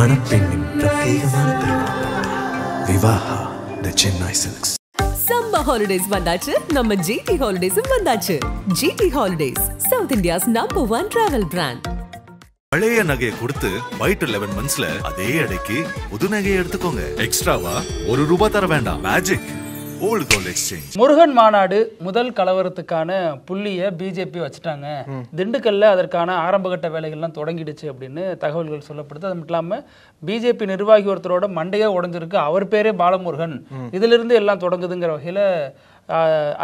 மணப்பெண்ணின் பிரத்யேகமான திருமணம் Vivaha the Chennai silks. Summer holidays வந்தாச்சு, நம்ம ஜிடி ஹாலிடேஸும் வந்தாச்சு. GT holidays, south India's number 1 travel brand. பழைய நகையை கொடுத்து வைட் 11 மந்த்ஸ்ல அதே அடைக்கு புது நகையை எடுத்துக்கோங்க. எக்ஸ்ட்ராவா ₹1 தர வேண்டாம். Magic old gold exchange. Murugan மாநாடு முதல் கலவரத்துக்கான புள்ளியை பிஜேபி வச்சுட்டாங்க. திண்டுக்கல்ல அதற்கான ஆரம்பகட்ட வேலைகள்லாம் தொடங்கிடுச்சு அப்படின்னு தகவல்கள் சொல்லப்படுது. அது மட்டும் இல்லாமல் பிஜேபி நிர்வாகி ஒருத்தரோட மண்டையே உடஞ்சிருக்கு, அவர் பேரே பாலமுருகன், இதிலிருந்து எல்லாம் தொடங்குதுங்கிற வகையில்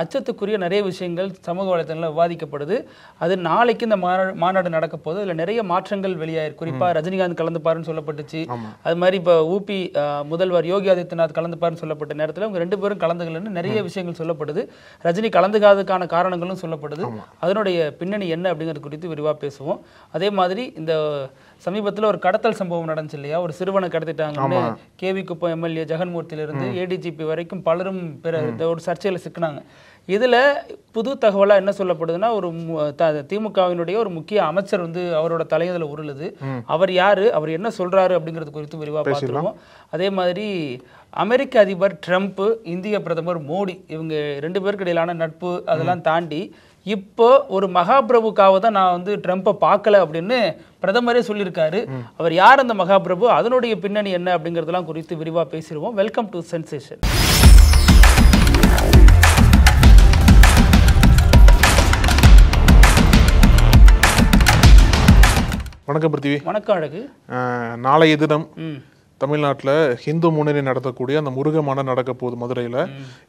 அச்சத்துக்குரிய நிறைய விஷயங்கள் சமூக வலைத்தளங்களில் விவாதிக்கப்படுது. அது நாளைக்கு இந்த மாநாடு நடக்க போது அதில் நிறைய மாற்றங்கள் வெளியாயிருக்கு. குறிப்பாக ரஜினிகாந்த் கலந்துப்பாருன்னு சொல்லப்பட்டுச்சு. அது மாதிரி இப்போ ஊபி முதல்வர் யோகி ஆதித்யநாத் கலந்துப்பாருன்னு சொல்லப்பட்ட நேரத்தில் அவங்க 2 பேரும் கலந்துக்கலன்னு நிறைய விஷயங்கள் சொல்லப்படுது. ரஜினி கலந்துக்காததுக்கான காரணங்களும் சொல்லப்படுது. அதனுடைய பின்னணி என்ன அப்படிங்கிறது குறித்து விரிவாக பேசுவோம். அதே மாதிரி இந்த சமீபத்தில் ஒரு கடத்தல் சம்பவம் நடந்துச்சு இல்லையா, ஒரு சிறுவனை கடத்திட்டாங்கன்னு கேவி குப்பம் எம்எல்ஏ ஜெகன்மூர்த்தியிலிருந்து ஏடிஜிபி வரைக்கும் பலரும் ஒரு சர்ச்சையில் சிக்கினாங்க. இதில் புது தகவலாக என்ன சொல்லப்படுதுன்னா, ஒரு திமுகவினுடைய ஒரு முக்கிய அமைச்சர் வந்து அவரோட தலையதில் உருளுது. அவர் யாரு, அவர் என்ன சொல்றாரு அப்படிங்கிறது குறித்து விரிவாக பார்த்துருவோம். அதே மாதிரி அமெரிக்க அதிபர் ட்ரம்ப், இந்திய பிரதமர் மோடி, இவங்க 2 பேருக்கு இடையிலான நட்பு அதெல்லாம் தாண்டி இப்போ ஒரு மகாபிரபுக்காக தான் நான் வந்து ட்ரம்ப்பை பார்க்கல அப்படின்னு பிரதமரே சொல்லியிருக்காரு. அவர் யார் அந்த மகாபிரபு, அதனுடைய பின்னணி என்ன அப்படிங்கிறதெல்லாம் குறித்து விரிவாக பேசிடுவோம். Welcome to sensation. வணக்கம் பிருத்திவி. வணக்கம் அழகு. நாளைய தினம் தமிழ்நாட்டில் ஹிந்து முன்னணி நடத்தக்கூடிய அந்த முருக மாநாடு நடக்க போகுது மதுரையில்.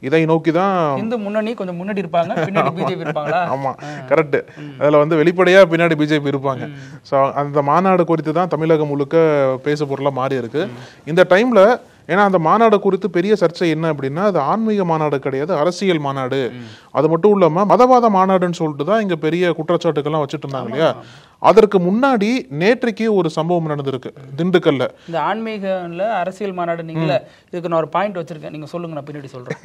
இதை நோக்கி தான் ஹிந்து முன்னணி கொஞ்சம் முன்னாடி இருப்பாங்க, பின்னாடி பிஜேபி இருப்பாங்களா? ஆமாம், கரெக்ட். அதில் வந்து வெளிப்படையாக பின்னாடி பிஜேபி இருப்பாங்க. ஸோ அந்த மாநாடு குறித்து தான் தமிழகம் முழுக்க பேசு பொருளாக மாறி இருக்கு இந்த டைமில். ஏன்னா அந்த மாநாடு குறித்து பெரிய சர்ச்சை என்ன அப்படின்னா, அது ஆன்மீக மாநாடு கிடையாது, அரசியல் மாநாடு. அது மட்டும் இல்லாமல் மதவாத மாநாடுன்னு சொல்லிட்டு தான் இங்கே பெரிய குற்றச்சாட்டுக்கெல்லாம் வச்சுட்டு இருந்தாங்க இல்லையா. அதற்கு முன்னாடி நேற்றைக்கு ஒரு சம்பவம் நடந்திருக்கு திண்டுக்கல்ல. இந்த ஆன்மீகம்ல அரசியல் மாநாடு நீங்கள இதுக்கு நான் ஒரு பாயிண்ட் வச்சிருக்கேன், நீங்க சொல்லுங்க, நான் பின்னாடி சொல்றேன்.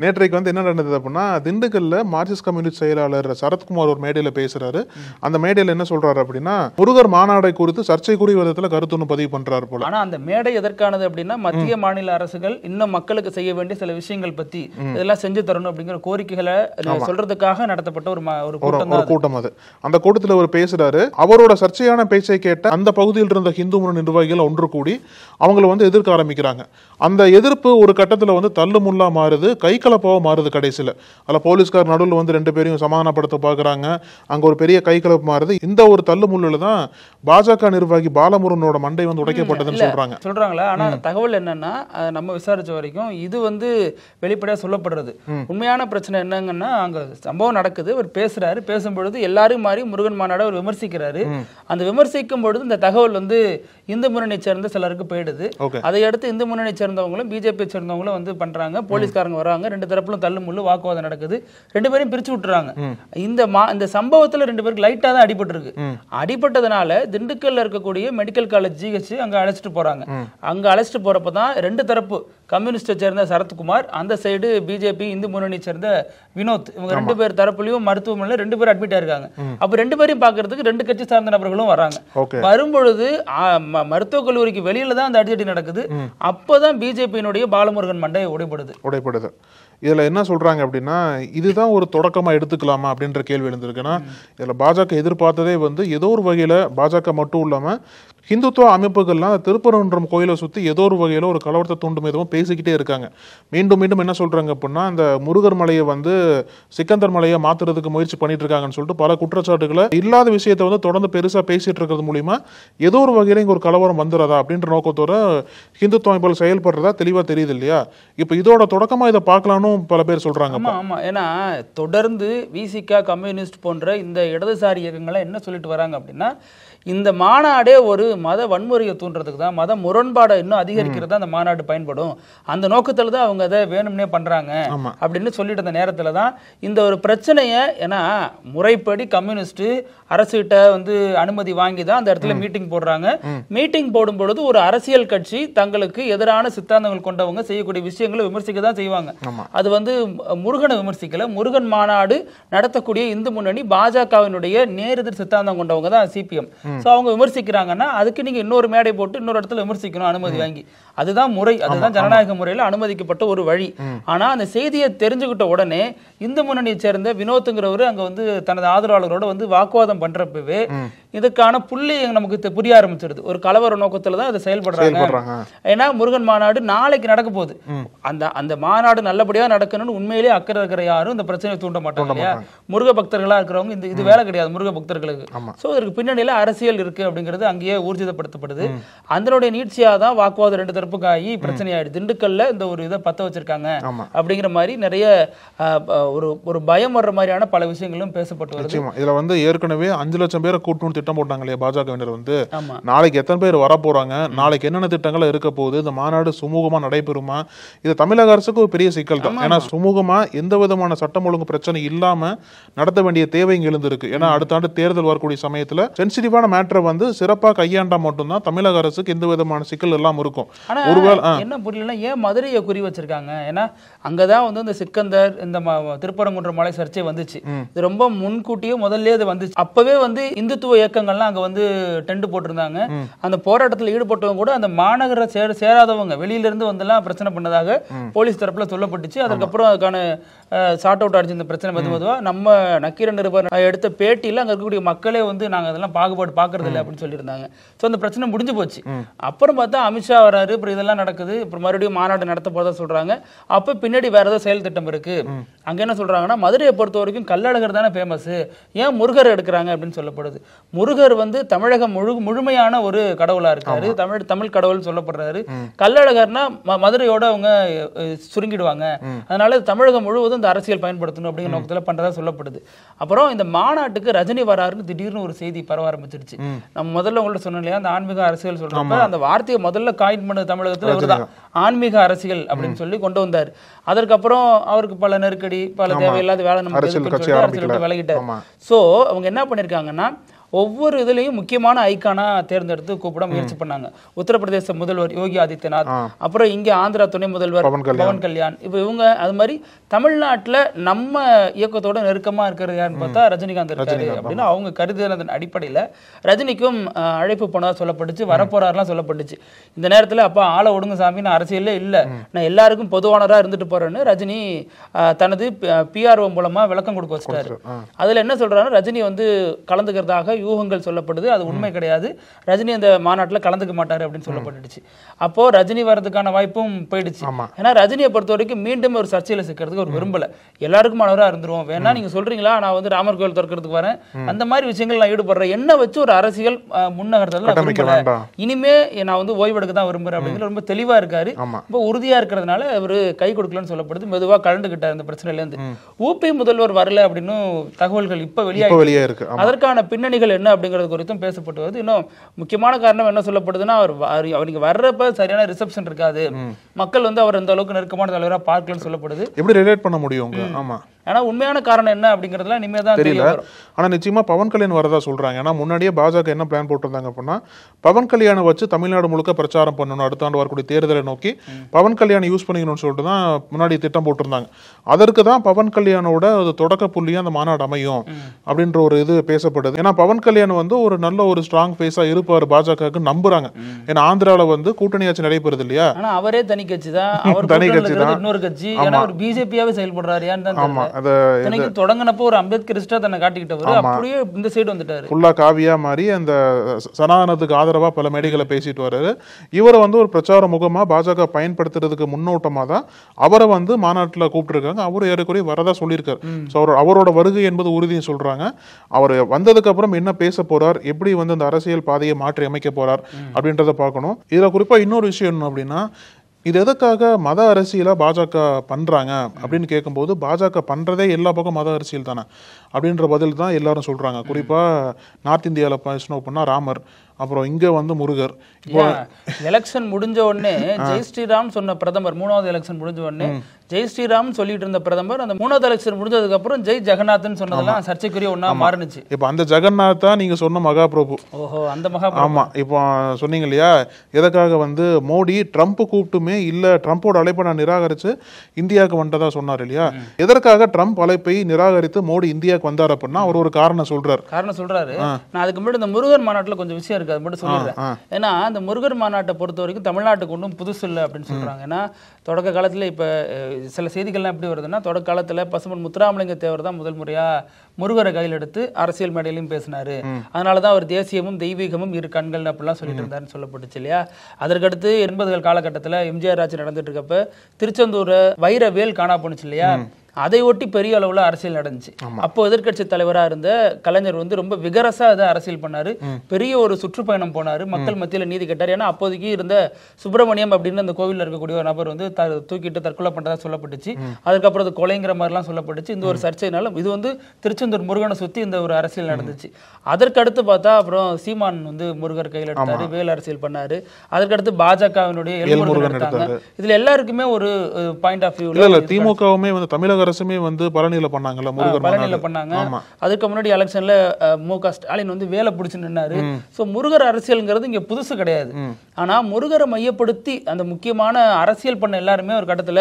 நேற்றைக்கு வந்து என்ன நடந்தது அப்படின்னா, திண்டுக்கல்ல மார்க்சிஸ்ட் கம்யூனிஸ்ட் செயலாளர் சரத்குமார் ஒரு மேடையில் பேசுறாரு. அந்த மேடையில் என்ன சொல்றாரு அப்படின்னா, முருகர் மாநாடை குறித்து சர்ச்சைக்குரிய விதத்தில் கருத்து ஒன்று பதிவு பண்றாரு போல. ஆனா அந்த மேடை எதற்கானது அப்படின்னா, மத்திய மாநில அரசுகள் இன்னும் மக்களுக்கு செய்ய வேண்டிய சில விஷயங்கள் பத்தி இதெல்லாம் செஞ்சு தரணும் அப்படிங்கிற கோரிக்கைகளை சொல்றதுக்காக நடத்தப்பட்ட ஒரு கூட்டம். அது அந்த கூட்டத்தில் ஒரு பேசுறாரு. அவரோட சர்ச்சையான பேச்சை கேட்ட அந்த பகுதியில் இருந்த ஹிந்து முன்னணி நிர்வாகிகள் ஒன்று கூடி அவங்களை வந்து எதிர்க்க ஆரம்பிக்கிறாங்க. அந்த எதிர்ப்பு ஒரு கட்டத்தில் வந்து தள்ளு முள்ளா மாறுது, கை கலப்பாக மாறுது. கடைசியில் அதில் போலீஸ்கார் நடுவில் வந்து 2 பேரையும் சமாதானப்படுத்த பார்க்குறாங்க. அங்கே ஒரு பெரிய கை கலப்பு மாறுது. இந்த ஒரு தள்ளு முள்ளில் தான் பாஜக நிர்வாகி பாலமுருகனோட மண்டை வந்து உடைக்கப்பட்டதுன்னு சொல்றாங்களா. ஆனா தகவல் என்னன்னா, நம்ம விசாரிச்ச வரைக்கும் இது வந்து வெளிப்படையா சொல்லப்படுறது. உண்மையான பிரச்சனை என்னங்கன்னா, அங்க சம்பவம் நடக்குது, அவர் பேசுறாரு, பேசும்பொழுது எல்லாரும் மாதிரி முருகன் மாநாடு அவர் விமர்சிக்கிறாரு. அந்த விமர்சிக்கும் பொழுது இந்த தகவல் வந்து இந்து முன்னணி சேர்ந்த சிலருக்கு போயிடுது. அதை அடுத்து இந்து முன்னணி சேர்ந்தவங்களும் பிஜேபி சேர்ந்தவங்களும் வந்து பண்றாங்க. போலீஸ்காரங்க வராங்க, 2 தரப்பிலும் தள்ளு முள்ளு வாக்குவாதம் நடக்குது. 2 பேரும் பிரிச்சு விட்டுறாங்க. இந்த சம்பவத்துல 2 பேருக்கு லைட்டா தான் அடிபட்டு இருக்கு. அடிபட்டதுனால திண்டுக்கல்ல இருக்கக்கூடிய மெடிக்கல் காலேஜ் ஜிஹெச் அங்க அழைச்சிட்டு போறாங்க. அங்க அழைச்சிட்டு போறப்பதான் 2 தரப்பு, கம்யூனிஸ்டை சேர்ந்த சரத்குமார், அந்த சைடு பிஜேபி இந்து முன்னணி சேர்ந்த வினோத், இவங்க 2 பேர் தரப்புலையும் மருத்துவமனையில் 2 பேர் அட்மிட் ஆயிருக்காங்க. அப்ப 2 பேரையும் பாக்குறதுக்கு 2 கட்சி சார்ந்த நபர்களும் வராங்க. வரும்பொழுது மருத்துவக் கல்லூரிக்கு வெளியில தான் அந்த அடிதடி நடக்குது. அப்பதான் பிஜேபியினுடைய பாலமுருகன் மண்டை உடைப்படுது. இதில் என்ன சொல்கிறாங்க அப்படின்னா, இதுதான் ஒரு தொடக்கமாக எடுத்துக்கலாமா அப்படின்ற கேள்வி எழுந்திருக்குன்னா, இதில் பாஜக எதிர்பார்த்ததே வந்து ஏதோ ஒரு வகையில் பாஜக மட்டும் இல்லாமல் ஹிந்துத்துவ அமைப்புகள்லாம் திருப்பரங்குன்றம் கோயிலை சுற்றி ஏதோ ஒரு வகையில் ஒரு கலவரத்தை தூண்டும் எதுவும் பேசிக்கிட்டே இருக்காங்க. மீண்டும் மீண்டும் என்ன சொல்கிறாங்க அப்படின்னா, அந்த முருகர் மலையை வந்து சிக்கந்தர் மலையை மாற்றுறதுக்கு முயற்சி பண்ணிட்டு இருக்காங்கன்னு சொல்லிட்டு பல குற்றச்சாட்டுகளை இல்லாத விஷயத்தை வந்து தொடர்ந்து பெருசாக பேசிட்டு இருக்கிறது மூலிமா ஏதோ ஒரு வகையில் இங்கே ஒரு கலவரம் வந்துடுறதா அப்படின்ற நோக்கத்தோட ஹிந்துத்துவ அமைப்புகள் செயல்படுறதா தெளிவாக தெரியுது இல்லையா. இப்போ இதோட தொடக்கமாக இதை பார்க்கலான்னு பல பேர் சொல்றாங்க. ஆமா, ஏன்னா தொடர்ந்து விசிகா, கம்யூனிஸ்ட் போன்ற இந்த இடதுசாரி இயக்கங்களை என்ன சொல்லிட்டு வராங்க அப்படின்னா, இந்த மாநாடே ஒரு மத வன்முறையை தூண்டுறதுக்கு தான், மத முரண்பாடை இன்னும் அதிகரிக்கிறது தான் அந்த மாநாடு பயன்படும், அந்த நோக்கத்தில் தான் அவங்க அதை வேணும்னே பண்றாங்க அப்படின்னு சொல்லிட்டு அந்த நேரத்தில் தான் இந்த ஒரு பிரச்சனையை, ஏன்னா முறைப்படி கம்யூனிஸ்ட் அரசுகிட்ட வந்து அனுமதி வாங்கி தான் அந்த இடத்துல மீட்டிங் போடுறாங்க. மீட்டிங் போடும் பொழுது ஒரு அரசியல் கட்சி தங்களுக்கு எதிரான சித்தாந்தங்கள் கொண்டவங்க செய்யக்கூடிய விஷயங்களை விமர்சிக்க தான் செய்வாங்க. அது வந்து முருகனை விமர்சிக்கல, முருகன் மாநாடு நடத்தக்கூடிய இந்து முன்னணி பாஜகவினுடைய நேரெதிர் சித்தாந்தம் கொண்டவங்க தான் சிபிஎம். ஸோ அவங்க விமர்சிக்கிறாங்கன்னா அதுக்கு நீங்க இன்னொரு மேடை போட்டு இன்னொரு இடத்துல விமர்சிக்கணும் அனுமதி வாங்கி. அதுதான் முறை, அதுதான் ஜனநாயக முறையில் அனுமதிக்கப்பட்ட ஒரு வழி. ஆனா அந்த செய்தியை தெரிஞ்சுக்கிட்ட உடனே இந்து முன்னணியை சேர்ந்த வினோத்துங்கிறவர் அங்க வந்து தனது ஆதரவாளர்களோட வந்து வாக்குவாதம் பண்றப்பவே இதுக்கான புள்ளி நமக்கு புரிய ஆரம்பிச்சிருது. ஒரு கலவர நோக்கத்துல தான் அதை செயல்படுறாங்க. ஏன்னா முருகன் மாநாடு நாளைக்கு நடக்க போகுது. அந்த மாநாடு நல்லபடியா நடக்கணும்னு உண்மையிலேயே அக்கறை இருக்கிற யாரும் இந்த பிரச்சனையை தூண்ட மாட்டாங்க இல்லையா? முருக பக்தர்களா இருக்கிறவங்க இது வேலை கிடையாது முருக பக்தர்களுக்கு. சோ இதற்கு பின்னணியில அரசியல் இருக்கு அப்படிங்கிறது அங்கேயே ஊர்ஜிதப்படுத்தப்படுது. அதனுடைய நீட்சியா தான் வாக்குவாதம் ரெண்டு தரப்புக்கு ஆகி பிரச்சனை ஆயிடுது. திண்டுக்கல்ல இந்த ஒரு இதை பத்த வச்சிருக்காங்க அப்படிங்கிற மாதிரி நிறைய ஒரு பயம் வர்ற மாதிரியான பல விஷயங்களும் பேசப்பட்டு வருது. இதுல வந்து ஏற்கனவே 5 லட்சம் பேரை கூட்டணும் திட்டம் போட்டாங்க இல்லையா பாஜகவினர் வந்து, நாளைக்கு எத்தனை பேர் வர போறாங்க, நாளைக்கு என்னென்ன திட்டங்கள் இருக்க போகுது, இந்த மாநாடு சுமூகமா நடைபெறுமா, இது தமிழக அரசுக்கு ஒரு பெரிய சிக்கல் தான். ஏன்னா சுமூகமா எந்த விதமான சட்டம் ஒழுங்கு பிரச்சனை இல்லாம நடத்த வேண்டிய தேவை இங்க இருக்கு. ஏன்னா அடுத்த ஆண்டு தேர்தல் வரக்கூடிய சமயத்துல சென்சிட்டிவான மேட்டரை வந்து சிறப்பா கையாண்டா மட்டும்தான் தமிழக அரசுக்கு எந்த விதமான சிக்கல் எல்லாம் இருக்கும். என்ன புரியல, ஏன் மதுரையை குறி வச்சிருக்காங்க? ஏன்னா அங்கதான் வந்து இந்த சிக்கந்தர் இந்த திருப்பரங்குன்ற மலை சர்ச்சை வந்துச்சு. இது ரொம்ப முன்கூட்டியே முதல்ல இது வந்துச்சு. அப்பவே வந்து இந்துத்துவ இயக்கங்கள்லாம் அங்க வந்து டென்ட் போட்டிருந்தாங்க. அந்த போராட்டத்தில் ஈடுபட்டவங்க கூட அந்த மாநகர சேராதவங்க வெளியில இருந்து வந்தெல்லாம் பிரச்சனை பண்ணதாக போலீஸ் தரப்புல சொல்லப்பட்டுச்சு. அதுக்கப்புறம் அதுக்கான ஷார்ட் அவுட் ஆச்சு இந்த பிரச்சனை. மெதுவா நம்ம நக்கீரன் நிருபர் எடுத்த பேட்டியில அங்க இருக்கக்கூடிய மக்களே வந்து நாங்க அதெல்லாம் பாகுபாடு பாக்குறது இல்லை அப்படின்னு சொல்லியிருந்தாங்க. ஸோ அந்த பிரச்சனை முடிஞ்சு போச்சு. அப்புறம் பார்த்தா அமித்ஷா வராரு, அப்புறம் இதெல்லாம் நடக்குது, அப்புறம் மறுபடியும் மாநாடு நடத்த போதா சொல்றாங்க. அப்ப பின்னாடி வேற ஏதாவது செயல் திட்டம் இருக்கு. அங்க என்ன சொல்றாங்கன்னா, மதுரையை பொறுத்த வரைக்கும் கள்ளழகர் தானே ஃபேமஸ், ஏன் முருகர் எடுக்கிறாங்க அப்படின்னு சொல்லப்படுது. முருகர் வந்து தமிழகம் முழுமையான ஒரு கடவுளா இருக்காரு, தமிழ் கடவுள் சொல்லப்படுறாரு. கள்ளழகர்னா மதுரையோட அவங்க சுருங்கிடுவாங்க. அதனால தமிழகம் முழுவதும் இந்த அரசியல் பயன்படுத்தணும் அப்படிங்கிற நோக்கத்துல பண்றதா சொல்லப்படுது. அப்புறம் இந்த மாநாட்டுக்கு ரஜினி வராருன்னு திடீர்னு ஒரு செய்தி பரவ ஆரம்பிச்சிருச்சு. நம்ம முதல்ல உங்கள்ட்ட சொன்னோம் இல்லையா, அந்த ஆன்மீக அரசியல் சொல்றப்ப அந்த வார்த்தையை முதல்ல காயின் பண்ண தமிழகத்துல இவர்தான் ஆன்மீக அரசியல் அப்படின்னு சொல்லி கொண்டு வந்தார். அதற்கப்புறம் அவருக்கு பல நெருக்கடி, பல தேவையில்லாத வேலை நம்ம அரசியல் விலகிட்டார். சோ அவங்க என்ன பண்ணிருக்காங்கன்னா, ஒவ்வொரு இதுலயும் முக்கியமான ஐக்கானா தேர்ந்தெடுத்து கூப்பிட முயற்சி பண்ணாங்க. உத்தரப்பிரதேச முதல்வர் யோகி ஆதித்யநாத், அப்புறம் இங்க ஆந்திரா துணை முதல்வர் பவன் கல்யாண். இப்ப இவங்க அது மாதிரி தமிழ்நாட்டுல நம்ம இயக்கத்தோட நெருக்கமா இருக்கிறது யாருன்னு பார்த்தா ரஜினிகாந்த் இருக்காரு அப்படின்னு அவங்க கருதினதன் அடிப்படையில ரஜினிக்கும் அழைப்பு போனதா சொல்லப்பட்டுச்சு, வரப்போறாருலாம் சொல்லப்பட்டுச்சு. இந்த நேரத்துல அப்பா ஆளை ஒடுங்க சாமி, நான் அரசியல்ல இல்ல, நான் எல்லாருக்கும் பொதுவானரா இருந்துட்டு போறேன்னு ரஜினி தனது பிஆர்ஓ மூலமா விளக்கம் கொடுக்க வச்சுட்டாரு. அதுல என்ன சொல்றாரு, ரஜினி வந்து கலந்துக்கிறதாக யூகங்கள் சொல்லப்படுது, அது உண்மை கிடையாது, ரஜினி அந்த மாநாட்டில் கலந்துக்க மாட்டாரு அப்படின்னு சொல்லப்பட்டுச்சு. அப்போ ரஜினி வர்றதுக்கான வாய்ப்பும் போயிடுச்சு. ஏன்னா ரஜினியை பொறுத்த வரைக்கும் மீண்டும் ஒரு சர்ச்சையில சிக்கிறதுக்கு ஒரு விரும்பல, எல்லாருக்கும் மாணவரா இருந்துருவோம், வேணா நீங்க சொல்றீங்களா நான் வந்து ராமர் கோயில் திறக்கிறதுக்கு வரேன், அந்த மாதிரி விஷயங்கள் நான் ஈடுபடுறேன், என்ன வச்சு ஒரு அரசியல் முன்னகர்த்தல இனிமே நான் வந்து ஓய்வெடுக்க தான் விரும்புறேன் அப்படிங்கிற ரொம்ப தெளிவா இருக்காரு. ரொம்ப உறுதியா இருக்கிறதுனால அவரு கை கொடுக்கலன்னு சொல்லப்படுது. மெதுவா கலந்துகிட்டார் இந்த பிரச்சனையில இருந்து. ஊபி முதல்வர் வரல அப்படின்னு தகவல்கள் இப்ப வெளியே இருக்கு. அதற்கான பின்னணிகள் என்ன அப்படிங்கிறது குறித்தும் பேசப்பட்டு வருது. இன்னும் முக்கியமான காரணம் என்ன சொல்லப்படுதுன்னா, அவருக்கு வர்றப்ப சரியான ரிசப்ஷன் இருக்காது, மக்கள் வந்து அவர் இந்த அளவுக்கு நெருக்கமான தலைவராக பார்க்கலன்னு சொல்லப்படுது. எப்படி ரிலேட் பண்ண முடியும்? ஆமா, ஆனா உண்மையான காரணம் என்ன அப்படிங்கறதுலாம் இனிமே தான் தெரியல. ஆனா நிச்சயமா பவன் கல்யாண் வரதா சொல்றாங்க. ஏன்னா முன்னாடியே பாஜக என்ன பிளான் போட்டிருந்தாங்க அப்படின்னா, பவன் கல்யாணை வச்சு தமிழ்நாடு முழுக்க பிரச்சாரம் பண்ணணும், அடுத்த ஆண்டு வரக்கூடிய தேர்தலை நோக்கி பவன் கல்யாண் யூஸ் பண்ணிக்கணும்னு சொல்லிட்டு தான் முன்னாடி திட்டம் போட்டிருந்தாங்க. அதற்கு தான் பவன் கல்யாணோட தொடக்க புள்ளியா அந்த மாநாடு அமையும் அப்படின்ற ஒரு இது பேசப்படுது. ஏன்னா பவன் கல்யாண் வந்து ஒரு நல்ல ஒரு ஸ்ட்ராங் ஃபேஸா இருப்பார் பாஜகவுக்கு நம்புறாங்க. ஏன்னா ஆந்திரால வந்து கூட்டணி ஆட்சி நடைபெறுது இல்லையா, ஆனா அவரே தனி கட்சி தான், அவர் தனி கட்சி தான், இன்னொரு கட்சி, ஏன்னா ஒரு பிஜேபியாவே செயல்படுறாரு. தொடங்கினப்போ ஒரு அம்பேத்கரிஸ்டா தன்னை காட்டிக்கிட்டவர் அப்படியே இந்த சைடு வந்துட்டாரு, ஃபுல்லா காவியா மாதிரி அந்த சனாதனத்துக்கு ஆதரவா பல மேடைகளை பேசிட்டு வர்றாரு. இவரை வந்து ஒரு பிரச்சார முகமா பாஜக பயன்படுத்துறதுக்கு முன்னோட்டமா தான் அவரை வந்து மாநாட்டில் கூப்பிட்டுருக்காங்க. அவரு ஏறக்குறைய வரதா சொல்லியிருக்காரு. அவரோட வருகை என்பது உறுதின்னு சொல்றாங்க. அவர் வந்ததுக்கு அப்புறம் என்ன பேச போறார், எப்படி வந்து அந்த அரசியல் பாதையை மாற்றி அமைக்க போறார் அப்படின்றத பார்க்கணும். இதுல குறிப்பா இன்னொரு விஷயம் என்ன அப்படின்னா, இது எதுக்காக மத அரசியலா பாஜக பண்றாங்க அப்படின்னு கேட்கும்போது, பாஜக பண்றதே எல்லா பக்கம் மத அரசியல் தானே அப்படின்ற பதில் தான் எல்லாரும் சொல்றாங்க. குறிப்பா நார்த் இந்தியாவில் பேசணும் அப்படின்னா ராமர், அப்புறம் இங்க வந்து முருகர். எலெக்ஷன் முடிஞ்ச உடனே ஜெய் ஸ்ரீராம் சொன்ன பிரதமர், 3வது எலெக்ஷன் முடிஞ்ச உடனே ஜெய் ஸ்ரீராம் சொல்லிட்டு இருந்த பிரதமர் அந்த 3வது எலெக்ஷன் முடிஞ்சதுக்கு அப்புறம் ஜெய் ஜெகநாத்னு சொன்னதெல்லாம் சர்ச்சைக்குரிய ஒண்ணா மாறுனுச்சு. இப்ப அந்த ஜெகநாத் தான் நீங்க சொன்ன மகாபிரபு. ஓஹோ, அந்த மகாபிரபு. ஆமா, இப்போ சொன்னீங்க இல்லையா, எதற்காக வந்து மோடி ட்ரம்ப் கூப்பிட்டுமே இல்ல ட்ரம்ப்போட அழைப்பை நான் நிராகரிச்சு இந்தியாவுக்கு வந்ததா சொன்னார் இல்லையா? எதற்காக ட்ரம்ப் அழைப்பை நிராகரித்து மோடி இந்தியாவுக்கு வந்தார் அப்படின்னா அவர் ஒரு காரணம் சொல்றாரு. நான் அதுக்கு முன்னாடி இந்த முருகர் மாநாட்டுல கொஞ்சம் விஷயம் இருக்கு, அது மட்டும் சொல்லிடுறேன். ஏன்னா இந்த முருகர் மாநாட்டை பொறுத்த வரைக்கும் தமிழ்நாட்டுக்கு ஒன்றும் புதுசு இல்லை அப்படின்னு சொல்றாங்க. ஏன்னா தொடக்க காலத்துல இப்ப சில செய்திகள்லாம் எப்படி வருதுன்னா, தொடக்க காலத்துல பசுமன் முத்துராமலிங்க தேவர் தான் முதல் முறையா முருகரை கையில் எடுத்து அரசியல் மேடையிலையும் பேசினாரு. அதனாலதான் அவர் தேசியமும் தெய்வீகமும் இரு கண்கள் அப்படிலாம் சொல்லிட்டு இருந்தாருன்னு சொல்லப்பட்டுச்சு இல்லையா? அதற்கடுத்து 80கள் காலகட்டத்தில் எம்ஜிஆர் ஆட்சி நடந்துட்டு இருக்கப்ப திருச்செந்தூர் வைரவேல் காணா போனுச்சு இல்லையா? அதை ஒட்டி பெரிய அளவுல அரசியல் நடந்துச்சு. அப்போ எதிர்க்கட்சி தலைவரா இருந்த கலைஞர் வந்து ரொம்ப விகரசா அதை அரசியல் பண்ணாரு. பெரிய ஒரு சுற்றுப்பயணம் போனாரு, மக்கள் மத்தியில நீதி கேட்டார். ஏன்னா அப்போதைக்கு இருந்த சுப்பிரமணியம் அப்படின்னு அந்த கோவில்ல இருக்கக்கூடிய ஒரு நபர் வந்து தூக்கிட்டு தற்கொலை பண்றதா சொல்லப்பட்டுச்சு. அதுக்கப்புறம் அது கொலைங்கிற மாதிரிலாம் சொல்லப்பட்டுச்சு. இந்த ஒரு சர்ச்சைனால இது வந்து திருச்செந்தூர் முருகனை சுத்தி இந்த ஒரு அரசியல் நடந்துச்சு. அதற்கடுத்து பார்த்தா அப்புறம் சீமான் வந்து முருகர் கையில் எடுத்தாரு, வேல் அரசியல் பண்ணாரு. அதற்கடுத்து பாஜகவினுடைய எல்முருகன் எடுத்தாங்க. இதுல எல்லாருக்குமே ஒரு பாயிண்ட் ஆஃப் வியூ இல்ல, திமுகவுமே வந்து தமிழக அரசுமே வந்து பழனியில பண்ணாங்கல்ல, முருகர் பழனியில பண்ணாங்க. அதுக்கு முன்னாடி எலெக்ஷன்ல மு.க. ஸ்டாலின் வந்து வேலை பிடிச்சு நின்னாரு. சோ முருகர் அரசியல்ங்கிறது இங்க புதுசு கிடையாது. ஆனா முருகரை மையப்படுத்தி அந்த முக்கியமான அரசியல் பண்ண எல்லாருமே ஒரு கட்டத்துல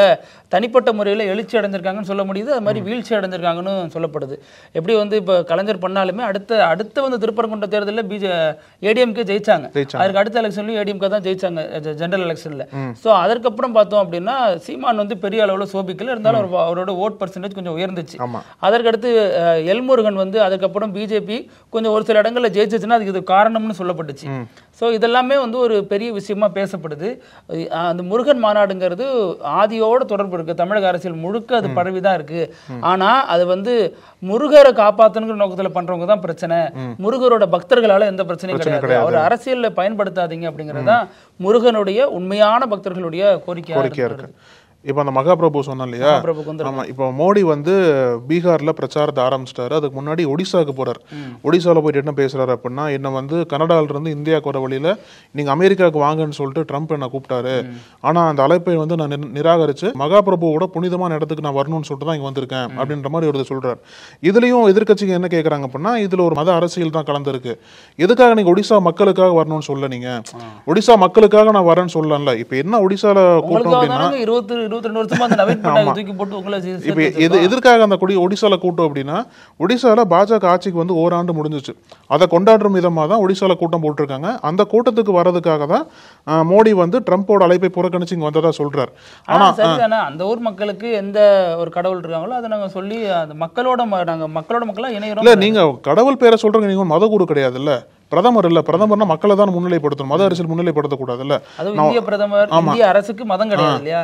தனிப்பட்ட முறையில எழுச்சி அடைஞ்சிருக்காங்கன்னு சொல்ல முடியுது. அது மாதிரி வீழ்ச்சி அடைஞ்சிருக்காங்கன்னு சொல்லப்படுது. எப்படி வந்து இப்ப கலைஞர் பண்ணாலுமே அடுத்த வந்து திருப்பரங்குன்ற தேர்தலில் ஏடிஎம்கே ஜெயிச்சாங்க. அதுக்கு அடுத்த எலெக்ஷன்லயும் ஏடிஎம்கே தான் ஜெயிச்சாங்க ஜெனரல் எலெக்ஷன்ல. சோ அதற்கப்புறம் பார்த்தோம் அப்படின்னா சீமான் வந்து பெரிய அளவுல சோபிக்கல, இருந்தாலும் அவரோட ஓட் பர்சன்டேஜ் கொஞ்சம் உயர்ந்துச்சு. அதற்கடுத்து எல்முருகன் வந்து அதுக்கப்புறம் பிஜேபி கொஞ்சம் ஒரு சில இடங்கள்ல ஜெயிச்சுன்னா அதுக்கு இது காரணம்னு சொல்லப்பட்டுச்சு. ஸோ இதெல்லாமே வந்து ஒரு பெரிய விஷயமா பேசப்படுது. அந்த முருகன் மாநாடுங்கிறது ஆதியோட தொடர்பு இருக்கு, தமிழக அரசியல் முழுக்க அது பரவிதான் இருக்கு. ஆனா அது வந்து முருகரை காப்பாத்தணுங்கிற நோக்கத்துல பண்றவங்க தான் பிரச்சனை. முருகரோட பக்தர்களால எந்த பிரச்சனையும் கிடையாது. அவர் அரசியல்ல பயன்படுத்தாதீங்க அப்படிங்கறதுதான் முருகனுடைய உண்மையான பக்தர்களுடைய கோரிக்கையா இருக்கு. இப்போ அந்த மகாபிரபு சொன்னோம் இல்லையா, ஆமா, இப்போ மோடி வந்து பீகார்ல பிரச்சாரத்தை ஆரம்பிச்சிட்டாரு. அதுக்கு முன்னாடி ஒடிசாவுக்கு போறாரு. ஒடிசால போயிட்டு என்ன பேசுறாரு அப்படின்னா, என்ன வந்து கனடால இருந்து இந்தியாவுக்கு வர வழியில நீங்க அமெரிக்காவுக்கு வாங்கன்னு சொல்லிட்டு ட்ரம்ப் என்ன கூப்பிட்டாரு. ஆனா அந்த அழைப்பை வந்து நான் நிராகரிச்சு மகாபிரபுவோட புனிதமான இடத்துக்கு நான் வரணும்னு சொல்லிட்டு தான் இங்க வந்திருக்கேன் அப்படின்ற மாதிரி ஒரு சொல்றாரு. இதுலயும் எதிர்கட்சிக்கு என்ன கேட்கறாங்க அப்படின்னா, இதுல ஒரு மத அரசியல் தான் கலந்துருக்கு. எதுக்காக நீங்க ஒடிசா மக்களுக்காக வரணும்னு சொல்ல, நீங்க ஒடிசா மக்களுக்காக நான் வரேன்னு சொல்லல. இப்ப என்ன ஒடிசால கூட்டம் அப்படின்னா, 22 வருஷமா அந்த நவீன் பட்நாயக் தூக்கி போட்டு உங்களை இப்ப எதற்காக அந்த ஒடிசால கூட்டம் அப்படின்னா, ஒடிசால பாஜக ஆட்சிக்கு வந்து ஓராண்டு முடிஞ்சிச்சு. அதை கொண்டாடுற விதமா தான் ஒடிசால கூட்டம் போட்டிருக்காங்க. அந்த கூட்டத்துக்கு வர்றதுக்காக தான் மோடி வந்து ட்ரம்போட அழைப்பை புறக்கணிச்சு இங்க வந்ததா சொல்றாரு. ஆனா அந்த ஊர் மக்களுக்கு எந்த ஒரு கடவுள் இருக்காங்களோ அதை நாங்க சொல்லி அந்த மக்களோட மக்களா இணைகிறோம். இல்ல, நீங்க கடவுள் பேரை சொல்றீங்க, நீங்க மத குரு கிடையாது இல்ல, பிரதமர் இல்ல. பிரதமர்னா மக்களை தான் முன்னிலைப்படுத்தணும், மத அரசியல் முன்னிலைப்படுத்தக்கூடாது இல்ல. இந்திய பிரதமர், இந்திய அரசுக்கு மதம் கிடையாது இல்லையா?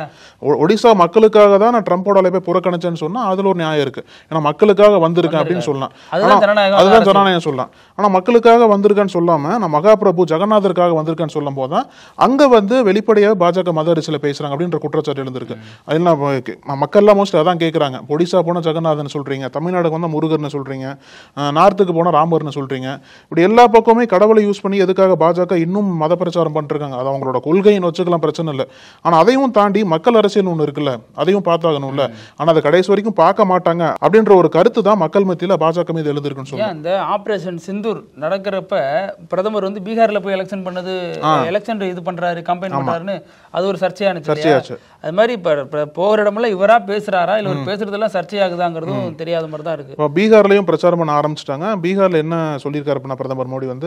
ஒடிசா மக்களுக்காக தான் நான் ட்ரம்போட அழைப்பை புறக்கணிச்சேன்னு சொன்னா அதுல ஒரு நியாயம் இருக்கு. ஏன்னா மக்களுக்காக வந்திருக்கேன் அப்படின்னு சொல்லலாம், அதுதான் ஜனநாயகம் சொல்லலாம். ஆனா மக்களுக்காக வந்திருக்கேன்னு சொல்லாம நான் மகாபிரபு ஜெகநாதருக்காக வந்திருக்கேன்னு சொல்லும் போதுதான் அங்க வந்து வெளிப்படையாக பாஜக மத அரசியல பேசுறாங்க அப்படின்ற குற்றச்சாட்டு எழுந்திருக்கு. அதெல்லாம் மக்கள்லாம் மோஸ்ட்லி அதான் கேட்கறாங்க. ஒடிசா போனா ஜெகநாதன் சொல்றீங்க, தமிழ்நாடுக்கு வந்தா முருகர்னு சொல்றீங்க, நார்த்துக்கு போனா ராமர்னு சொல்றீங்க. இப்படி எல்லா பக்கம் கடவுளை யூஸ் பண்ணி எதுக்காக பாஜக இன்னும் மத பிரச்சாரம் பண்ணிருக்காங்க? அது அவங்களோட கொள்கைன்னு வச்சுக்கலாம், பிரச்சனை இல்லை. ஆனா அதையும் தாண்டி மக்கள் அரசியல் ஒண்ணு இருக்குல்ல, அதையும் பார்த்தாகணும்ல. ஆனா அதை கடைசி வரைக்கும் பார்க்க மாட்டாங்க அப்படின்ற ஒரு கருத்து தான் மக்கள் மத்தியில பாஜக மீது எழுதிருக்குன்னு சொல்லுவாங்க. இந்த ஆபரேஷன் சிந்தூர் நடக்கிறப்ப பிரதமர் வந்து பீகார்ல போய் எலெக்ஷன் பண்ணது, எலெக்ஷன் இது பண்றாரு, கம்பெயின் பண்றாருன்னு அது ஒரு சர்ச்சையாச்சு. அது மாதிரி இப்ப போகிற இடமெல்லாம் இவரா பேசுறாரா இல்ல ஒரு பேசுறதெல்லாம் சர்ச்சையாகுதாங்கிறதும் தெரியாத மாதிரி தான் இருக்கு. பீகார்லயும் பிரச்சாரம் பண்ண ஆரம்பிச்சிட்டாங்க. பீகார்ல என்ன சொல்லியிருக்காரு அப்படின்னா, பிரதமர் மோடி வந்து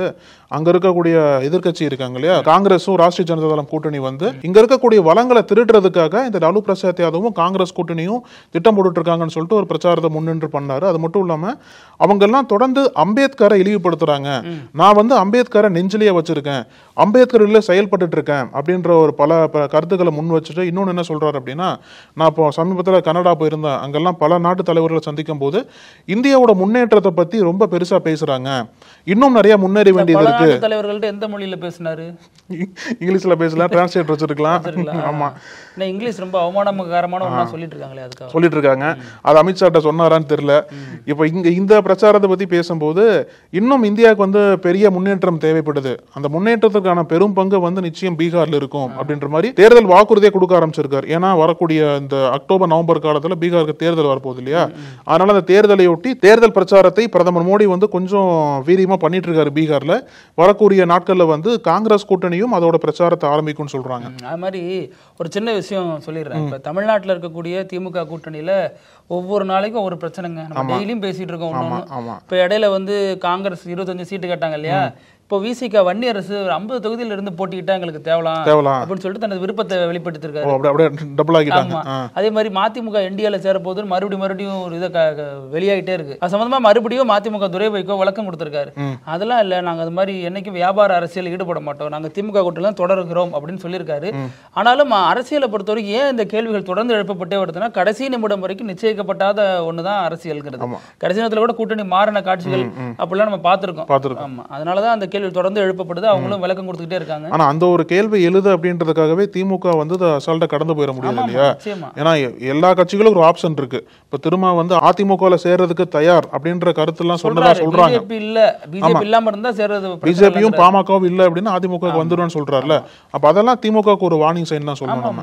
அங்க இருக்கக்கூடிய எதிர்கட்சி இருக்காங்க இல்லையா, காங்கிரஸும் ராஷ்டிரிய ஜனதா தளம் கூட்டணி வந்து இங்க இருக்கக்கூடிய வளங்களை திருடுறதுக்காக இந்த லாலு பிரசாத் யாதவும் காங்கிரஸ் கூட்டணியும் திட்டம் போட்டு இருக்காங்கன்னு சொல்லிட்டு ஒரு பிரச்சாரத்தை முன்னின்று பண்ணாரு. அது மட்டும் இல்லாம அவங்க எல்லாம் தொடர்ந்து அம்பேத்கரை இழிவுபடுத்துறாங்க. நான் வந்து அம்பேத்கரை நெஞ்சிலேயே வச்சிருக்கேன், அம்பேத்கர் செயல்பட்டு இருக்கேன் அப்படின்ற ஒரு பல கருத்துக்களை முன் வச்சுட்டு இன்னொன்னு என்ன சொல்றாரு அப்படின்னா, நான் இப்போ சமீபத்தில் கனடா போயிருந்தேன். அங்கெல்லாம் பல நாட்டு தலைவர்களை சந்திக்கும் போது இந்தியாவோட முன்னேற்றத்தை பத்தி ரொம்ப பெருசா பேசுறாங்க. இன்னும் நிறைய முன்னேறி செய்ய வேண்டியது இருக்கு. தலைவர்கள்ட்ட எந்த மொழியில பேசினாரு? இங்கிலீஷ்ல பேசலாம், டிரான்ஸ்லேட் வச்சிருக்கலாம். ஆமா, இங்கிலீஷ் ரொம்ப அவமானகரமான ஒண்ணா சொல்லிட்டு இருக்காங்களே, அதுக்காக சொல்லிட்டு இருக்காங்க. அது அமித்ஷாட்ட சொன்னாரான்னு தெரியல. இப்ப இந்த பிரச்சாரத்தை பத்தி பேசும்போது இன்னும் இந்தியாவுக்கு வந்து பெரிய முன்னேற்றம் தேவைப்படுது. அந்த முன்னேற்றத்துக்கான பெரும் பங்கு வந்து நிச்சயம் பீகார்ல இருக்கும் அப்படின்ற மாதிரி தேர்தல் வாக்குறுதியை கொடுக்க ஆரம்பிச்சிருக்காரு. ஏன்னா வரக்கூடிய இந்த அக்டோபர் நவம்பர் காலத்துல பீகாருக்கு தேர்தல் வரப்போகுது இல்லையா? அதனால அந்த தேர்தலையொட்டி தேர்தல் பிரச்சாரத்தை பிரதமர் மோடி வந்து கொஞ்சம் வீரியமா பண்ணிட்டு இருக்காரு பீகார்ல. வரக்கூடிய நாட்கள்ல வந்து காங்கிரஸ் கூட்டணியும் அதோட பிரச்சாரத்தை ஆரம்பிக்கும்னு சொல்றாங்க. அது மாதிரி ஒரு சின்ன விஷயம் சொல்லிடுறேன். இப்ப தமிழ்நாட்டில் இருக்கக்கூடிய திமுக கூட்டணியில ஒவ்வொரு நாளைக்கும் ஒரு பிரச்சனைங்க. நம்ம டெய்லியும் பேசிட்டு இருக்கோம். இப்ப இடையில வந்து காங்கிரஸ் 25 சீட்டு கேட்டாங்க இல்லையா? இப்போ விசிக வன்னி அரசு 50 தொகுதியில இருந்து போட்டிக்கிட்டா எங்களுக்கு தேவலாம் அப்படின்னு சொல்லிட்டு தனது விருப்பத்தை வெளிப்படுத்திருக்காரு. அதே மாதிரி மதிமுக என்டிஏல சேர போது மறுபடியும் ஒரு இதை வெளியாகிட்டே இருக்கு. அது சம்பந்தமா மறுபடியும் மதிமுக துரை வைக்கோ விளக்கம் கொடுத்திருக்காரு. அதெல்லாம் இல்ல, நாங்க அது மாதிரி என்னைக்கும் வியாபார அரசியல் ஈடுபட மாட்டோம், நாங்க திமுக கூட்டணியில தொடர்கிறோம் அப்படின்னு சொல்லியிருக்காரு. ஆனாலும் அரசியலை பொறுத்தவரைக்கும் ஏன் இந்த கேள்விகள் தொடர்ந்து எழுப்பப்பட்டே வருதுன்னா, கடைசி நிமிடம் வரைக்கும் நிச்சயிக்கப்படாத ஒண்ணுதான் அரசியல்ங்கிறது. கடைசி நேரத்துல கூட கூட்டணி மாறின காட்சிகள் அப்படிலாம் நம்ம பார்த்திருக்கோம். ஆமா, அதனாலதான் அந்த தொடர்ந்து எழுப்பப்படுது. அவங்களும் விளக்கம் கொடுத்துக்கிட்டே இருக்காங்க. ஆனா அந்த ஒரு கேள்வி எழுது அப்படின்றதுக்காகவே திமுக வந்து அசால்ட்டா கடந்து போயிட முடியாது இல்லையா? ஏன்னா எல்லா கட்சிகளும் ஒரு ஆப்ஷன் இருக்கு. இப்ப திரும்ப வந்து அதிமுகல சேர்றதுக்கு தயார் அப்படின்ற கருத்து எல்லாம் சொன்னதா சொல்றாங்க. பிஜேபி இல்லாம இருந்தா சேர்றது, பிஜேபியும் பாமகவும் இல்ல அப்படின்னு அதிமுக வந்துருன்னு சொல்றாருல. அப்ப அதெல்லாம் திமுகவுக்கு ஒரு வார்னிங் சைன் தான் சொல்லணும்.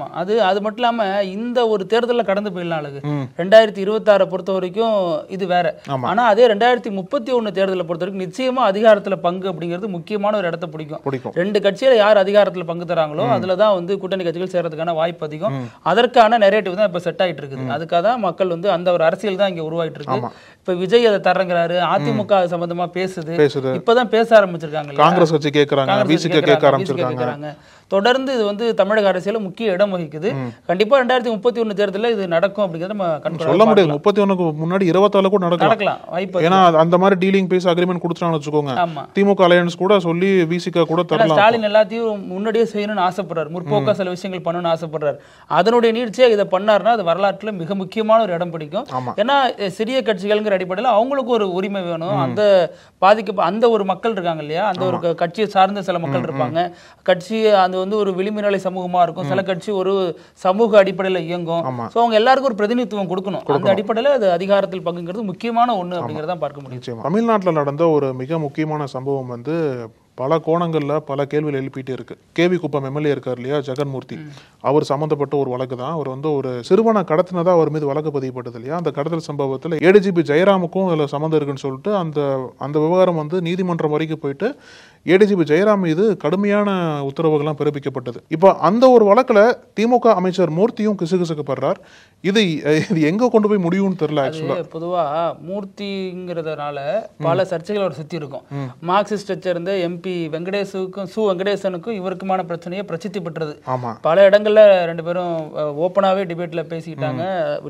அது மட்டும் இல்லாம இந்த ஒரு தேர்தலில் கடந்து போயிடலாம். அழகு 2026 பொறுத்த வரைக்கும் இது வேற. ஆனா அதே 2031 தேர்தலை பொறுத்த வரைக்கும் நிச்சயமா அதிகாரத்துல பங்கு அப்படிங்கிறது முக்கியமான ஒரு இடத்தை பிடிக்கும். ரெண்டு கட்சியில யார் அதிகாரத்துல பங்கு தராங்களோ அதுலதான் வந்து கூட்டணி கட்சிகள் சேர்றதுக்கான வாய்ப்பு அதிகம். அதற்கான நெரேட்டிவ் தான் இப்ப செட் ஆயிட்டு இருக்குது. அதுக்காக தான் மக்கள் வந்து அந்த ஒரு அரசியல் தான் இங்க உருவாயிட்டு இருக்கு. இப்ப விஜய் அதை தரங்கிறாரு, அதிமுக சம்பந்தமா பேசுது. இப்பதான் பேச ஆரம்பிச்சிருக்காங்க. காங்கிரஸ் கட்சி கேக்குறாங்க, விசிக கேட்க ஆரம்பிச்சிருக்காங்க. தொடர்ந்து இது வந்து தமிழக அரசியல முக்கிய இடம் வகிக்குது. கண்டிப்பா 2031 தேர்தலில் இது நடக்கும் அப்படிங்கறத நம்ம சொல்ல முடியாது. 31க்கு முன்னாடி 24 கூட நடக்கலாம் வாய்ப்பு. ஏன்னா அந்த மாதிரி டீலிங் பேஸ் அக்ரிமெண்ட் கொடுத்துட்டாங்கன்னு வச்சுக்கோங்க, திமுக அலையன்ஸ் கூட சொல்லி விசிக கூட தரலாம். ஸ்டாலின் எல்லாத்தையும் முன்னாடியே செய்யணும்னு ஆசைப்படுறாரு, முற்போக்கா சில விஷயங்கள் பண்ணணும்னு ஆசைப்படுறாரு. அதனுடைய நீட்சியா இதை பண்ணாருன்னா அது வரலாற்றுல மிக முக்கியமான ஒரு இடம் பிடிக்கும். ஏன்னா சிறிய கட்சிகள்ங்கிற அடிப்படையில் அவங்களுக்கு ஒரு உரிமை வேணும். அந்த அந்த ஒரு மக்கள் இருக்காங்க இல்லையா, அந்த ஒரு கட்சியை சார்ந்த சில மக்கள் இருப்பாங்க. கட்சி அந்த வந்து ஒரு விளிம்புநிலை சமூகமா இருக்கும், சில கட்சி ஒரு சமூக அடிப்படையில் இயங்கும். சோ அவங்க எல்லாருக்கும் ஒரு பிரதிநிதித்துவம் கொடுக்கணும். அந்த அடிப்படையில் அது அதிகாரத்தில் பங்குங்கிறது முக்கியமான ஒண்ணு அப்படிங்கறத பார்க்க முடியும். தமிழ்நாட்டில் நடந்த ஒரு மிக முக்கியமான சம்பவம் வந்து பல கோணங்கள்ல பல கேள்விகள் எழுப்பிட்டே இருக்கு. கேவி குப்பம் எம்எல்ஏ இருக்கார் இல்லையா, ஜெகன்மூர்த்தி, அவர் சம்பந்தப்பட்ட ஒரு வழக்கு தான். அவர் வந்து ஒரு சிறுவனை கடத்தினதா அவர் மீது வழக்கு பதியப்பட்டது இல்லையா. அந்த கடத்தல் சம்பவத்தில் ஏடிஜிபி ஜெயராமுக்கும் அதில் சம்மந்தம் இருக்குன்னு சொல்லிட்டு அந்த விவகாரம் வந்து நீதிமன்றம் வரைக்கும் போயிட்டு ஏடிஜிபி ஜெயராம் மீது கடுமையான உத்தரவுகள்லாம் பிறப்பிக்கப்பட்டது. இப்போ அந்த ஒரு வழக்குல திமுக அமைச்சர் மூர்த்தியும் கிசுகிசுக்கப்படுறார். இது எங்க கொண்டு போய் முடியும்னு தெரியல. ஆக்சுவலா பொதுவா மூர்த்திங்கிறதுனால பல சர்ச்சைகள் அவர் சுத்தி இருக்கும். மார்க்சிஸ்ட் சேர்ந்த எம்பி வெங்கடேசனுக்கும் இவருக்குமான பிரச்சனையை பிரசித்தி பெற்றது. பல இடங்கள்ல ரெண்டு பேரும் ஓப்பனாவே டிபேட்ல பேசிக்கிட்டாங்க.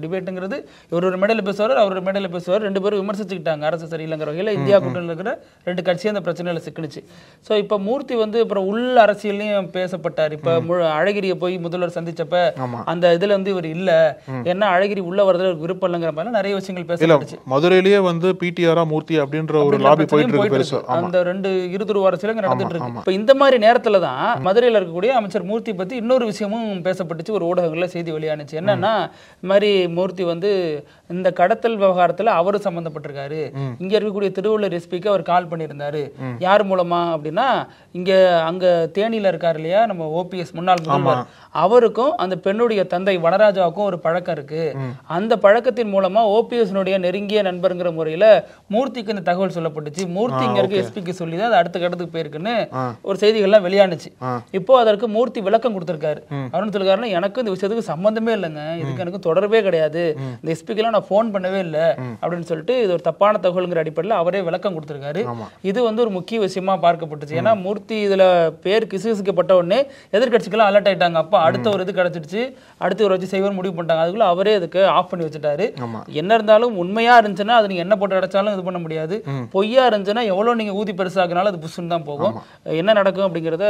டிபேட்டுங்கிறது இவர் ஒரு மேடையில பேசுவார், அவர் ஒரு மேடையில பேசுவார். ரெண்டு பேரும் விமர்சிச்சுக்கிட்டாங்க. அரசு சரியில்லைங்கிற வகையில இந்தியா கூட்டணியில் இருக்கிற ரெண்டு கட்சியும் அந்த பிரச்சனையில சிக்கிடுச்சு. ஸோ இப்போ மூர்த்தி வந்து அப்புறம் உள்ள அரசியலையும் பேசப்பட்டார். இப்போ அழகிரியை போய் முதல்வர் சந்திச்சப்ப அந்த இதுல வந்து இவர் இல்ல, என்ன அழகிரி உள்ள வரதுல விருப்பம் இல்லைங்கிற மாதிரி நிறைய விஷயங்கள் பேசப்பட்டுச்சு. மதுரையிலேயே வந்து பிடிஆரா மூர்த்தி அப்படின்ற ஒரு லாபி போயிட்டு இருக்கு. அந்த ரெண்டு இருதுருவ அரசியல் நடந்துட்டு இருக்கு. இப்போ இந்த மாதிரி நேரத்துல தான் மதுரையில் இருக்கக்கூடிய அமைச்சர் மூர்த்தி பத்தி இன்னொரு விஷயமும் பேசப்பட்டுச்சு. ஒரு ஊடகங்கள்ல செய்தி வெளியானுச்சு. என்னன்னா இந்த மாதிரி மூர்த்தி வந்து இந்த கடத்தல் விவகாரத்துல அவரு சம்பந்தப்பட்டிருக்காரு. இங்க இருக்கக்கூடிய திருவள்ளூர் எஸ்பிக்கு அவர் கால் பண்ணியிருந்தாரு. யார் மூலமா அப்படின்னா, இங்க அங்க தேனியில இருக்காரு இல்லையா நம்ம ஓபிஎஸ் முன்னாள் முதல்வர், அவருக்கும் அந்த பெண்ணுடைய தந்தை வனராஜாவுக்கும் ஒரு பழக்கம் இருக்கு. அந்த பழக்கத்தின் மூலமா ஓபிஎஸ் நெருங்கிய நண்பர்ங்கிற முறையில மூர்த்திக்கு இந்த தகவல் சொல்லப்பட்டுச்சு. மூர்த்தி இங்க இருக்க எஸ்பிக்கு சொல்லி தான் அது அடுத்த கடத்துக்கு போயிருக்குன்னு ஒரு செய்திகள்லாம் வெளியானுச்சு. இப்போ அதற்கு மூர்த்தி விளக்கம் கொடுத்திருக்காரு. அவரு சொல்லுறாருன்னா, எனக்கு இந்த விஷயத்துக்கு சம்பந்தமே இல்லைங்க, இதுக்கு எனக்கு தொடர்பே கிடையாது, இந்த எஸ்பிக்கு எல்லாம் நான் போன் பண்ணவே இல்லை அப்படின்னு சொல்லிட்டு இது ஒரு தப்பான தகவல்ங்கிற அடிப்படையில் அவரே விளக்கம் கொடுத்திருக்காரு. இது வந்து ஒரு முக்கிய விஷயமா பார்க்கப்பட்டுச்சு. ஏன்னா மூர்த்தி இதுல பேர் கிசுகிசுக்கப்பட்ட உடனே எதிர்கட்சிகள்லாம் அலர்ட் ஆயிட்டாங்க. அப்ப அடுத்த ஒரு இது கிடைச்சிடுச்சு, அடுத்து ஒரு வச்சு செய்வர் முடிவு பண்ணிட்டாங்க. அதுக்குள்ள அவரே அதுக்கு ஆஃப் பண்ணி வச்சுட்டாரு. என்ன இருந்தாலும் உண்மையா இருந்துச்சுன்னா அது நீங்க என்ன போட்டு அடைச்சாலும் இது பண்ண முடியாது. பொய்யா இருந்துச்சுன்னா எவ்வளவு நீங்க ஊதி பெருசாக்குனாலும் அது புஷ்ன்னு தான் போகும். என்ன நடக்கும் அப்படிங்கறத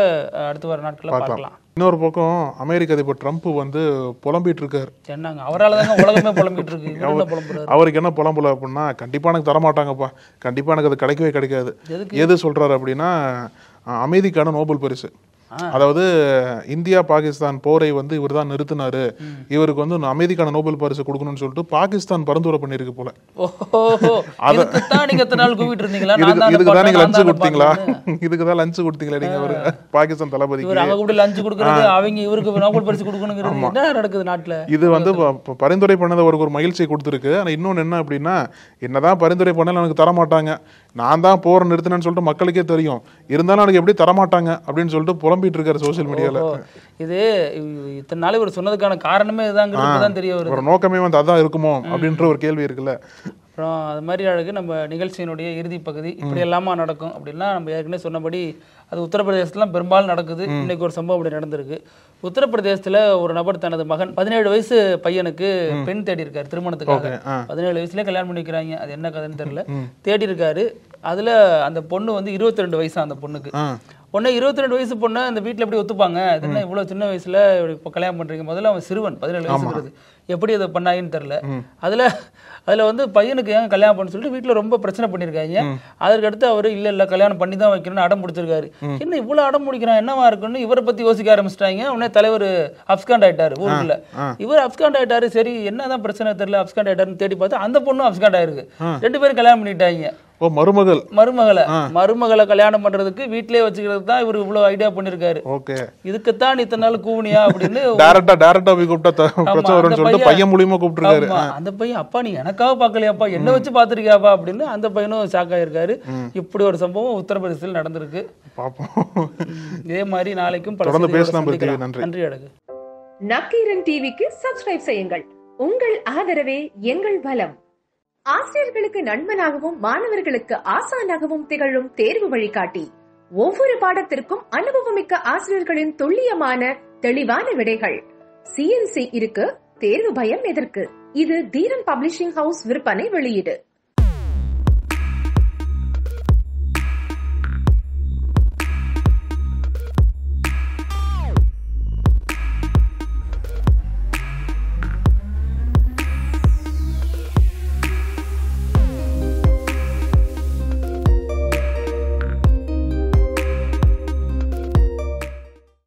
அடுத்து வர நாட்கள்ல பார்க்கலாம். இன்னொரு பக்கம் அமெரிக்க அதிபர் ட்ரம்ப் வந்து புலம்பிட்டு இருக்காரு. என்னங்க அவரால் தாங்க உலகமே புலம்பிட்டு இருக்கு. அவருக்கு என்ன புலம்புல அப்படின்னா, கண்டிப்பா எனக்கு தரமாட்டாங்கப்பா, கண்டிப்பா எனக்கு அது கிடைக்கவே கிடைக்காது. எது சொல்றாரு அப்படின்னா, அமைதிக்கான நோபல் பரிசு. அதாவது இந்தியா பாகிஸ்தான் போரை வந்து இவர் தான் நிறுத்தினாரு, இவருக்கு வந்து அமைதிக்கான நோபல் பரிசு கொடுக்கணும்னு சொல்லிட்டு பாகிஸ்தான் பரிந்துரை பண்ணிருக்கு போல. இதுக்குதான் நீங்க லஞ்சு கொடுத்தீங்களா, இதுக்குதான் லஞ்சு கொடுத்தீங்களா நீங்க ஒரு பாகிஸ்தான் தளபதிக்கு நோபல் பரிசு கொடுக்கணும் நடக்குது நாட்டுல. இது வந்து பரிந்துரை பண்ணது அவருக்கு ஒரு மகிழ்ச்சியை கொடுத்துருக்கு. ஆனா இன்னொன்னு என்ன அப்படின்னா, என்னதான் பரிந்துரை பண்ணாலும் எனக்கு தரமாட்டாங்க, நான் தான் போரை நிறுத்தினேன்னு சொல்லிட்டு மக்களுக்கே தெரியும், இருந்தாலும் எனக்கு எப்படி தரமாட்டாங்க அப்படின்னு சொல்லிட்டு புலம்பிட்டு இருக்காரு சோசியல் மீடியால. இது இத்தனை நாள் இவர் சொன்னதுக்கான காரணமே இதுதான் தெரிய வருது. ஒரு நோக்கமே வந்து அதான் இருக்குமோ அப்படின்ற ஒரு கேள்வி இருக்குல்ல. அப்புறம் அது மாதிரி அழகு நம்ம நிகழ்ச்சியினுடைய இறுதி பகுதி இப்படி எல்லாமா நடக்கும் அப்படின்னா, நம்ம ஏற்கனவே சொன்னபடி அது உத்தரப்பிரதேசத்துல பெரும்பாலும் நடக்குது. இன்னைக்கு ஒரு சம்பவம் அப்படி நடந்திருக்கு. உத்தரப்பிரதேசத்துல ஒரு நபர் தனது மகன் 17 வயசு பையனுக்கு பெண் தேடி இருக்காரு திருமணத்துக்காக. 17 வயசுல கல்யாணம் பண்ணி வைக்கிறாங்க, அது என்ன கதைன்னு தெரியல. தேடி இருக்காரு. அதுல அந்த பொண்ணு வந்து 22 வயசா அந்த பொண்ணுக்கு. உடனே 22 வயசு பொண்ணு அந்த வீட்டுல எப்படி ஒத்துப்பாங்க, என்ன இவ்வளவு சின்ன வயசுல இப்போ கல்யாணம் பண்றீங்க, முதல்ல அவன் சிறுவன் 17 வயசுங்கிறது எப்படி அதை பண்ணாங்கன்னு தெரியல. அதுல வந்து பையனுக்கு ஏன் கல்யாணம் பண்ணு சொல்லிட்டு வீட்டுல ரொம்ப பிரச்சனை பண்ணிருக்காங்க. அதற்கடுத்து அவரு இல்ல கல்யாணம் பண்ணி தான் வைக்கணும்னு அடம் பிடிச்சிருக்காரு. என்ன இவ்வளவு அடம் பிடிக்கிறான், என்னவா இருக்குன்னு இவரை பத்தி யோசிக்க ஆரம்பிச்சிட்டாங்க. உடனே தலைவர் அப்ஸ்காண்ட் ஆயிட்டாரு ஊருக்குள்ள. இவர் அப்ஸ்காண்ட் ஆயிட்டாரு, சரி என்னதான் பிரச்சனை தெரியல, அப்ஸ்காண்ட் ஆயிட்டாருன்னு தேடி பார்த்து அந்த பொண்ணும் அப்ஸ்காண்ட் ஆயிருக்கு. 2 பேரும் கல்யாணம் பண்ணிட்டாங்க. மருமகளை கல்யாணம் பண்றதுக்கு வீட்லயே வச்சுக்கிறது தான் இவரு இவ்வளவு ஐடியா பண்ணிருக்காரு. இதுக்குத்தான் இத்தனை நாள் கூவனியா அப்படின்னு பையன் மூலியமா கூப்பிட்டுருக்காரு. அந்த பையன் அப்பா நீ எனக்காக பாக்கலையாப்பா, என்ன வச்சு பாத்துருக்கியாப்பா அப்படின்னு அந்த பையனும் ஷாக் ஆயிருக்காரு. இப்படி ஒரு சம்பவம் உத்தரப்பிரதேசத்தில் நடந்திருக்கு. இதே மாதிரி நாளைக்கும் நன்றி. அழகு நக்கீரன் டிவிக்கு சப்ஸ்கிரைப் செய்யுங்கள். உங்கள் ஆதரவே எங்கள் பலம். ஆசிரியர்களுக்கு நண்பனாகவும் மாணவர்களுக்கு ஆசானாகவும் திகழும் தேர்வு வழிகாட்டி. ஒவ்வொரு பாடத்திற்கும் அனுபவமிக்க ஆசிரியர்களின் துல்லியமான தெளிவான விடைகள். CNC இருக்கு, தேர்வு பயம் எதற்கு? இது தீரன் பப்ளிஷிங் ஹவுஸ் விற்பனை வெளியீடு.